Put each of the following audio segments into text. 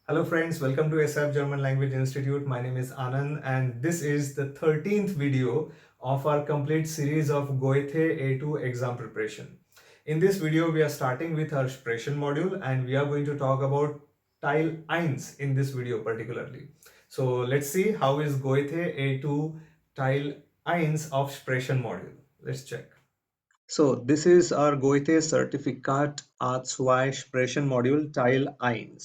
Hello friends, welcome to SF German Language Institute. My name is Anand and this is the 13th video of our complete series of Goethe A2 exam preparation. In this video, we are starting with our Sprechen module and we are going to talk about Teil 1 in this video particularly. So let's see how is Goethe A2 Teil 1 of Sprechen module. Let's check. So this is our Goethe Certifikat A2 Sprechen module Teil 1.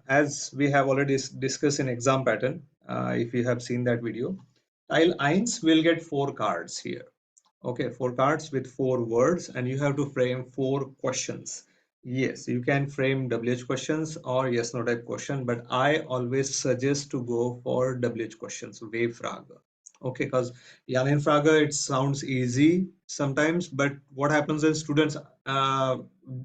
As we have already discussed in exam pattern, if you have seen that video, Teil 1 will get 4 cards here. Okay, 4 cards with 4 words and you have to frame 4 questions. Yes, you can frame WH questions or yes no type question, but I always suggest to go for WH questions, W-Frage. Okay, because Frage, it sounds easy sometimes, but what happens is students,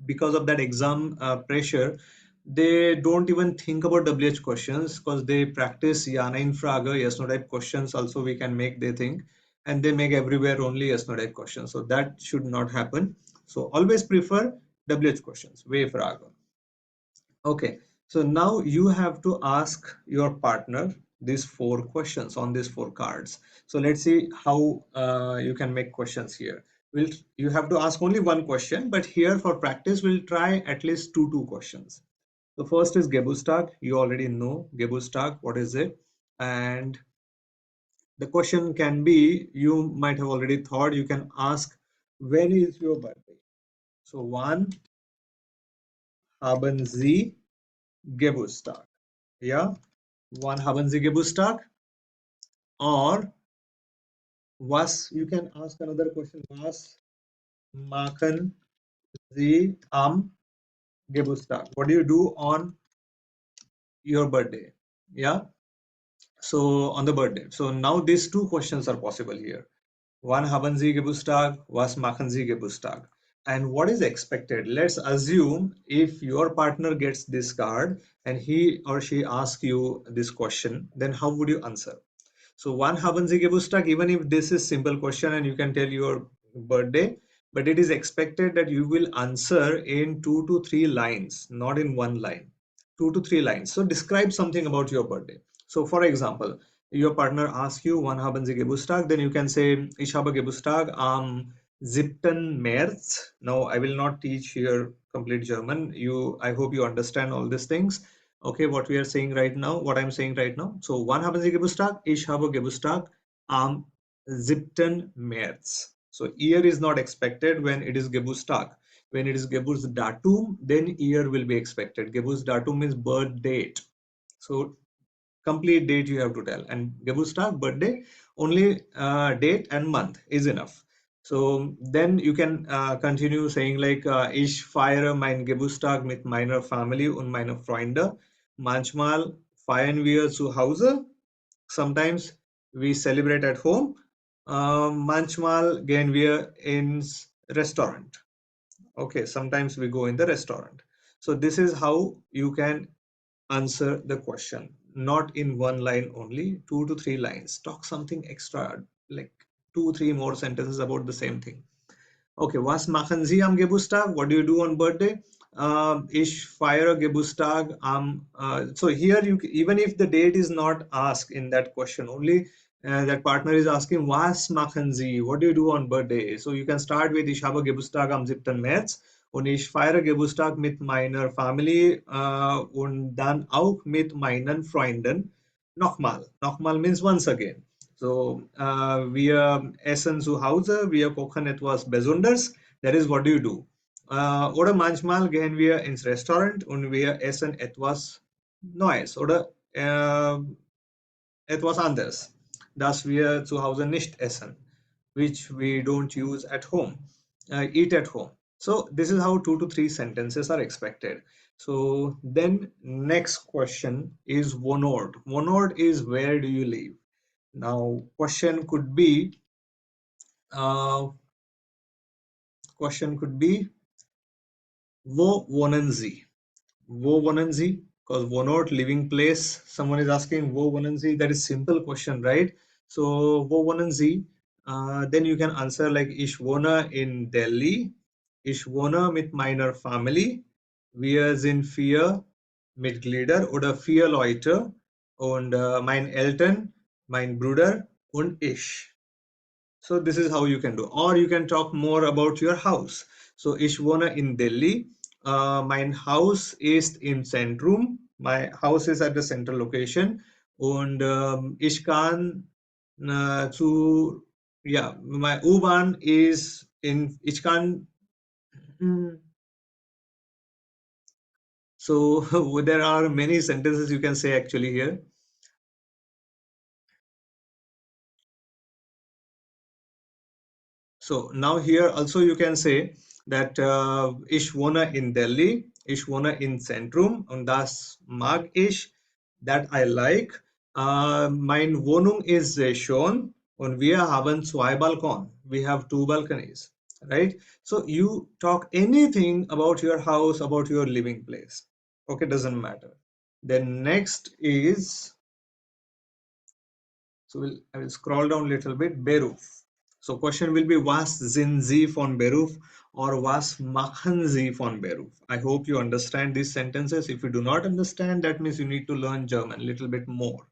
because of that exam pressure, they don't even think about WH questions because they practice Frage, yes no type questions also we can make, they think, and they make everywhere only yes no type questions. So that should not happen. So always prefer WH questions, W-Frage. Okay, so now you have to ask your partner these 4 questions on these 4 cards. So let's see how you can make questions here. You have to ask only one question, but here for practice, we'll try at least two questions. The first is Geburtstag. You already know Geburtstag, what is it? And the question can be, you might have already thought, you can ask, when is your birthday? So, wann haben Sie Geburtstag? Yeah, wann haben Sie Geburtstag? Or was, you can ask another question, was machen Sie am Geburtstag? What do you do on your birthday? Yeah, so on the birthday. So now these 2 questions are possible here. Wann haben Sie Geburtstag? Was machen Sie Geburtstag? And what is expected? Let's assume if your partner gets this card and he or she asks you this question, then how would you answer? So wann haben Sie Geburtstag? Even if this is simple question and you can tell your birthday, but it is expected that you will answer in 2 to 3 lines, not in one line. 2 to 3 lines. So describe something about your birthday. So for example, your partner asks you wann haben Sie Geburtstag, then you can say ich habe Geburtstag am 7. März. Now I will not teach here complete German. I hope you understand all these things. Okay, what we are saying right now, what I'm saying right now. So wann haben Sie Geburtstag? Ich habe Geburtstag am 7. März. So year is not expected when it is Geburtstag. When it is Geburtsdatum, then year will be expected. Geburtsdatum means birth date. So complete date you have to tell, and Geburtstag, birthday, only date and month is enough. So then you can continue saying like ich feiere mein Geburtstag mit meiner Familie und meiner Freunde. Manchmal feiern wir zu Hause. Sometimes we celebrate at home. Manchmal gehen wir ins Restaurant. Okay, sometimes we go in the restaurant. So this is how you can answer the question, not in one line only, 2 to 3 lines. Talk something extra, like 2 3 more sentences about the same thing. Okay, was machen Sie am Geburtstag? What do you do on birthday? Ich feiere Geburtstag am. So here, even if the date is not asked in that question, only that partner is asking, was machen Sie? What do you do on birthday? So you can start with Ich habe Geburtstag am 7. März und ich feiere Geburtstag mit meiner Familie und dann auch mit meinen Freunden. Nochmal. Nochmal means once again. So wir essen zu Hause, wir kochen etwas Besonderes. That is what you do. Oder manchmal gehen wir ins Restaurant und wir essen etwas Neues oder etwas anderes, das wir zu Hause nicht essen, which we don't use at home, eat at home. So this is how 2 to 3 sentences are expected. So then next question is Wohnort. Wohnort is where do you live? Now uh, question could be wo wohnen Sie? Wo wohnen Sie? Because Wohnort, living place. Someone is asking wo wohnen Sie? That is simple question, right? So wo wohnen Sie? Then you can answer like ich wohne in Delhi. Ich wohne mit meiner Familie. Wir sind 4 Mitglieder oder vier Leute und mein Eltern, mein Bruder und ich. So this is how you can do. Or you can talk more about your house. So ich wohne in Delhi. Mein Haus ist im Zentrum. My house is at the central location. Und ich kann zu, ja, my U-Bahn is in, ich kann, so there are many sentences you can say actually here. So now here also you can say that ich wohne in Delhi, ich wohne in Zentrum und das mag ich, that I like. Mein Wohnung ist sehr schön und wir haben zwei Balkon. We have two balconies, right? So you talk anything about your house, about your living place. Okay, doesn't matter. Then next is, so I will scroll down a little bit. Beruf. So question will be, was sind Sie von Beruf or was machen Sie von Beruf? I hope you understand these sentences. If you do not understand, that means you need to learn German a little bit more.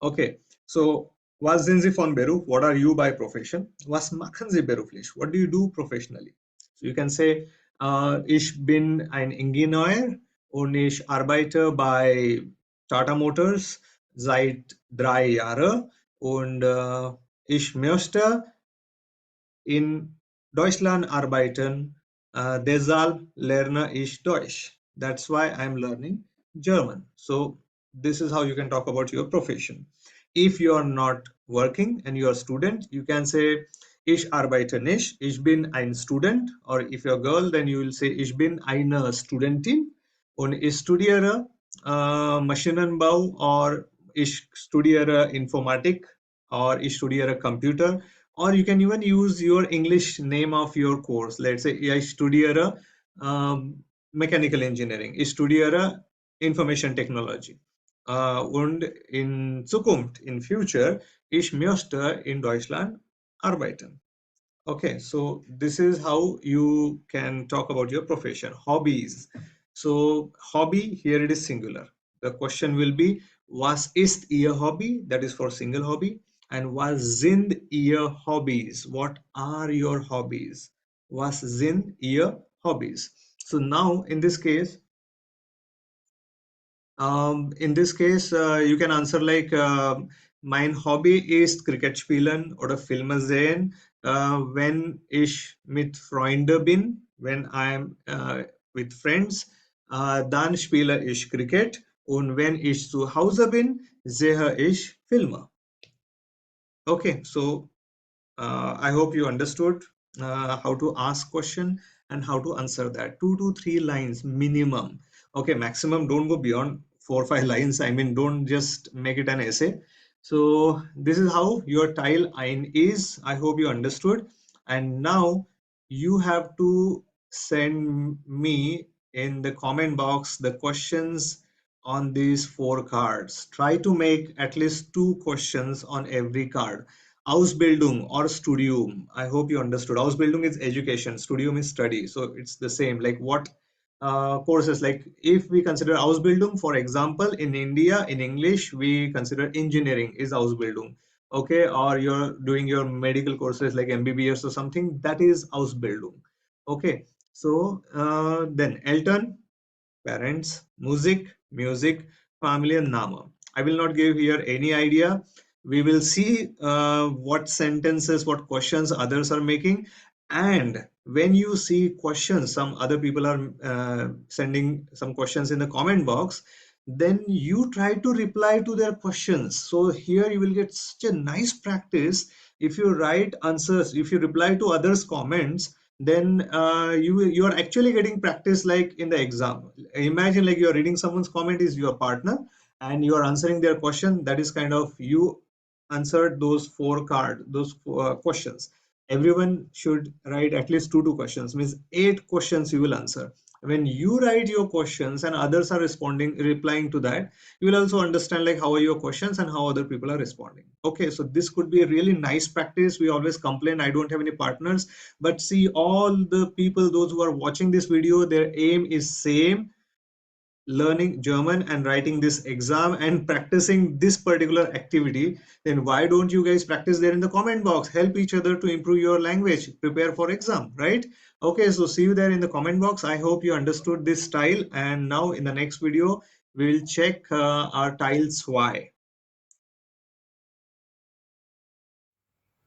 Okay, so was sind Sie von Beruf? What are you by profession? Was machen Sie beruflich? What do you do professionally? So you can say, ich bin ein Ingenieur und ich arbeite bei Tata Motors seit 3 Jahren und ich möchte in Deutschland arbeiten, deshalb lerne ich Deutsch. That's why I'm learning German. So this is how you can talk about your profession. If you are not working and you are a student, you can say ich arbeite nicht, ich bin ein Student. Or if you're a girl, then you will say ich bin eine Studentin und ich studiere Maschinenbau or ich studiere Informatik or ich studiere Computer. Or you can even use your English name of your course. Let's say I studiere mechanical engineering, ich studiere information technology. Und in Zukunft, in future, ich möchte in Deutschland arbeiten. Okay, so this is how you can talk about your profession. Hobbies. So hobby, here it is singular. The question will be, was ist Ihr Hobby? That is for single hobby. And was sind Ihr Hobbys? What are your hobbies? Was sind Ihr Hobbys? So now in this case, you can answer like, mein Hobby ist Cricket spielen oder Filme sehen, wenn ich mit Freunden bin, when I'm with friends, dann spiele ich Cricket und wenn ich zu Hause bin, sehe ich Filme. Okay, so I hope you understood how to ask question and how to answer that. 2 to 3 lines minimum. Okay, maximum don't go beyond 4 or 5 lines. I mean, don't just make it an essay. So this is how your tile ein is. I hope you understood. And now you have to send me in the comment box the questions on these 4 cards. Try to make at least 2 questions on every card. Ausbildung or Studium. I hope you understood. Ausbildung is education, Studium is study. So it's the same. Like what courses, like if we consider Ausbildung, for example, in India, in English, we consider engineering is Ausbildung. Okay, or you're doing your medical courses like MBBS or something, that is Ausbildung. Okay, so then Elton, parents, music, family, and Nama. I will not give here any idea. We will see what sentences, what questions others are making. And when you see questions, some other people are sending some questions in the comment box, then you try to reply to their questions. So here you will get such a nice practice. If you write answers, if you reply to others' comments, then you are actually getting practice like in the exam. Imagine like you are reading someone's comment is your partner and you are answering their question. That is kind of you answered those 4 questions. Everyone should write at least two questions, means 8 questions you will answer. When you write your questions and others are responding, replying to that, you will also understand like how are your questions and how other people are responding. Okay, so this could be a really nice practice. We always complain I don't have any partners, but see all the people, those who are watching this video, their aim is same. learning German and writing this exam and practicing this particular activity, then why don't you guys practice there in the comment box? Help each other to improve your language, prepare for exam, right? Okay, so see you there in the comment box. I hope you understood this style, and now in the next video we will check our tiles why.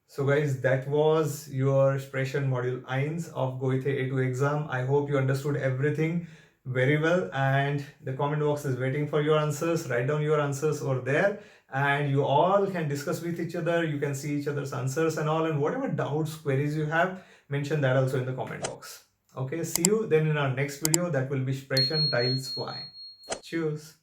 So guys, that was your Sprechen Module 1 of Goethe A2 exam. I hope you understood everything very well, and the comment box is waiting for your answers. Write down your answers over there, and you all can discuss with each other. You can see each other's answers and all, and whatever doubts, queries you have, mention that also in the comment box. Okay, see you then in our next video. That will be Sprechen Teil 2. Cheers.